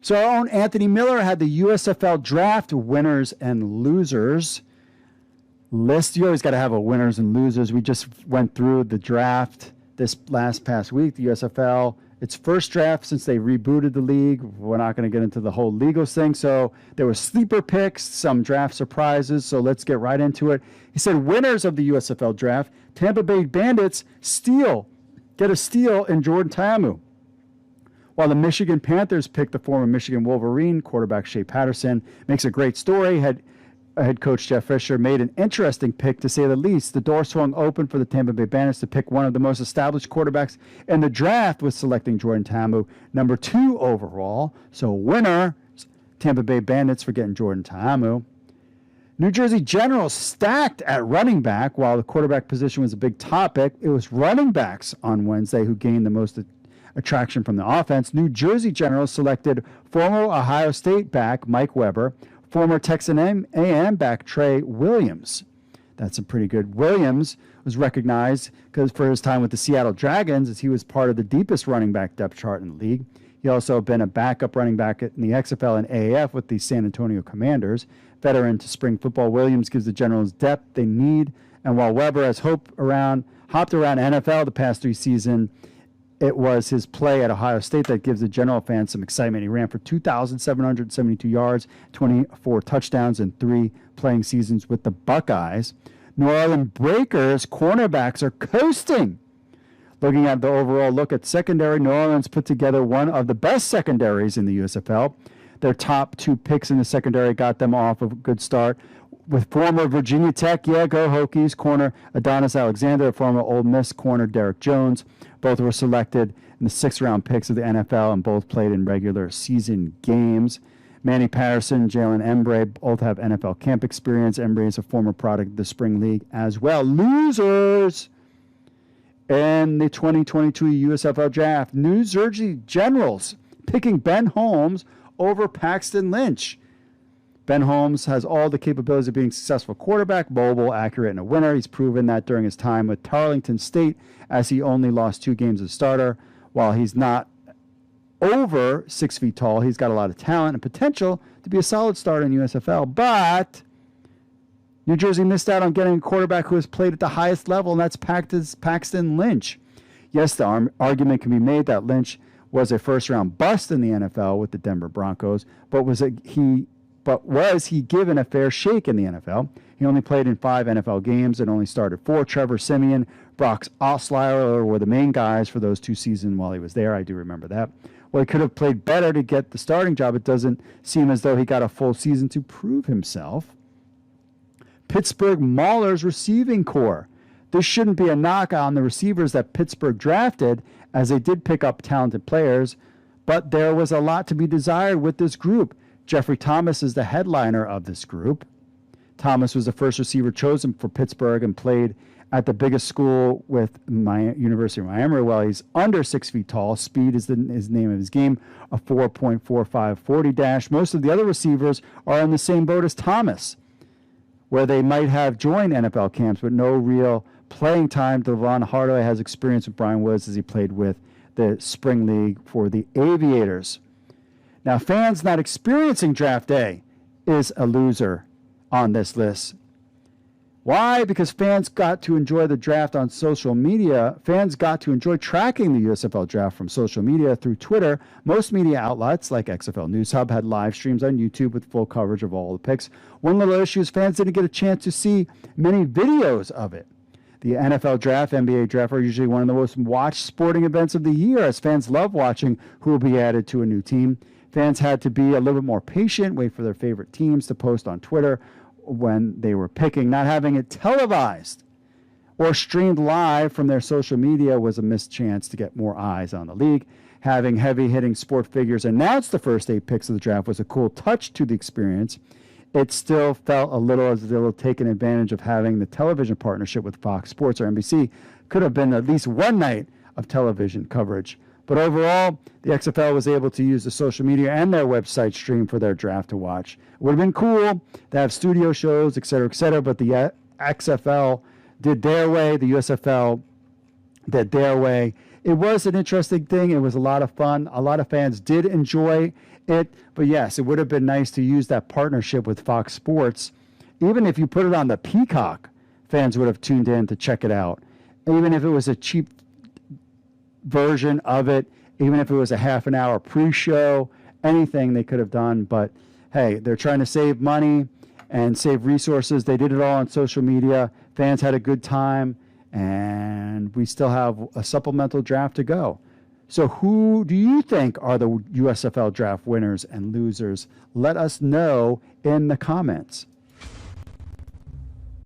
So our own Anthony Miller had the USFL Draft winners and losers list. You always got to have a winners and losers. We just went through the draft this past week, the USFL. Its first draft since they rebooted the league. We're not going to get into the whole legals thing. So there were sleeper picks, some draft surprises. So let's get right into it. He said winners of the USFL Draft, Tampa Bay Bandits get a steal in Jordan Ta'amu. While the Michigan Panthers picked the former Michigan Wolverine quarterback Shea Patterson. Makes a great story. Head coach Jeff Fisher made an interesting pick, to say the least. The door swung open for the Tampa Bay Bandits to pick one of the most established quarterbacks in the draft, with selecting Jordan Ta'amu, number 2 overall. So winner, Tampa Bay Bandits for getting Jordan Ta'amu. New Jersey Generals stacked at running back. While the quarterback position was a big topic, it was running backs on Wednesday who gained the most attraction from the offense. New Jersey Generals selected former Ohio State back Mike Weber, former Texas A&M back Trey Williams. That's a pretty good. Williams was recognized for his time with the Seattle Dragons, as he was part of the deepest running back depth chart in the league. He also been a backup running back in the XFL and AAF with the San Antonio Commanders. Veteran to spring football, Williams gives the Generals depth they need. And while Weber has hopped around NFL the past 3 seasons, it was his play at Ohio State that gives the General fans some excitement. He ran for 2,772 yards, 24 touchdowns, and 3 playing seasons with the Buckeyes. New Orleans Breakers cornerbacks are coasting. Looking at the overall look at secondary, New Orleans put together one of the best secondaries in the USFL. Their top 2 picks in the secondary got them off a good start. With former Virginia Tech, go Hokies, corner Adonis Alexander, former Ole Miss corner Derek Jones. Both were selected in the 6th-round picks of the NFL and both played in regular season games. Manny Patterson, Jalen Embree both have NFL camp experience. Embree is a former product of the Spring League as well. Losers in the 2022 USFL Draft. New Jersey Generals picking Ben Holmes over Paxton Lynch. Ben Holmes has all the capabilities of being a successful quarterback, mobile, accurate, and a winner. He's proven that during his time with Tarleton State, as he only lost 2 games as starter. While he's not over 6 feet tall, he's got a lot of talent and potential to be a solid starter in USFL. But New Jersey missed out on getting a quarterback who has played at the highest level, and that's Paxton Lynch. Yes, the argument can be made that Lynch was a first-round bust in the NFL with the Denver Broncos, but was he given a fair shake in the NFL? He only played in 5 NFL games and only started 4. Trevor Siemian, Brock Osweiler were the main guys for those 2 seasons while he was there. I do remember that. Well, he could have played better to get the starting job. It doesn't seem as though he got a full season to prove himself. Pittsburgh Maulers receiving core. This shouldn't be a knock on the receivers that Pittsburgh drafted, as they did pick up talented players, but there was a lot to be desired with this group. Jeffrey Thomas is the headliner of this group. Thomas was the first receiver chosen for Pittsburgh and played at the biggest school with University of Miami. While he's under 6 feet tall, speed is his name of his game, a 4.45 40 dash. Most of the other receivers are in the same boat as Thomas, where they might have joined NFL camps, but no real playing time. Devon Hardaway has experience with Brian Woods, as he played with the Spring League for the Aviators. Now, fans not experiencing draft day is a loser on this list. Why? Because fans got to enjoy the draft on social media. Fans got to enjoy tracking the USFL Draft from social media through Twitter. Most media outlets, like XFL News Hub, had live streams on YouTube with full coverage of all the picks. One little issue is fans didn't get a chance to see many videos of it. The NFL Draft, NBA Draft are usually one of the most watched sporting events of the year, as fans love watching who will be added to a new team. Fans had to be a little bit more patient, wait for their favorite teams to post on Twitter when they were picking. Not having it televised or streamed live from their social media was a missed chance to get more eyes on the league. Having heavy-hitting sport figures announce the first 8 picks of the draft was a cool touch to the experience. It still felt a little as if they were taking advantage of having the television partnership with Fox Sports or NBC. Could have been at least one night of television coverage. But overall, the XFL was able to use the social media and their website stream for their draft to watch. It would have been cool to have studio shows, et cetera, but the XFL did their way, the USFL did their way, it was an interesting thing. It was a lot of fun. A lot of fans did enjoy it. But yes, it would have been nice to use that partnership with Fox Sports. Even if you put it on the Peacock, fans would have tuned in to check it out. Even if it was a cheap version of it, even if it was a half an hour pre-show, anything they could have done. But hey, they're trying to save money and save resources. They did it all on social media. Fans had a good time, and we still have a supplemental draft to go. So who do you think are the USFL draft winners and losers? Let us know in the comments.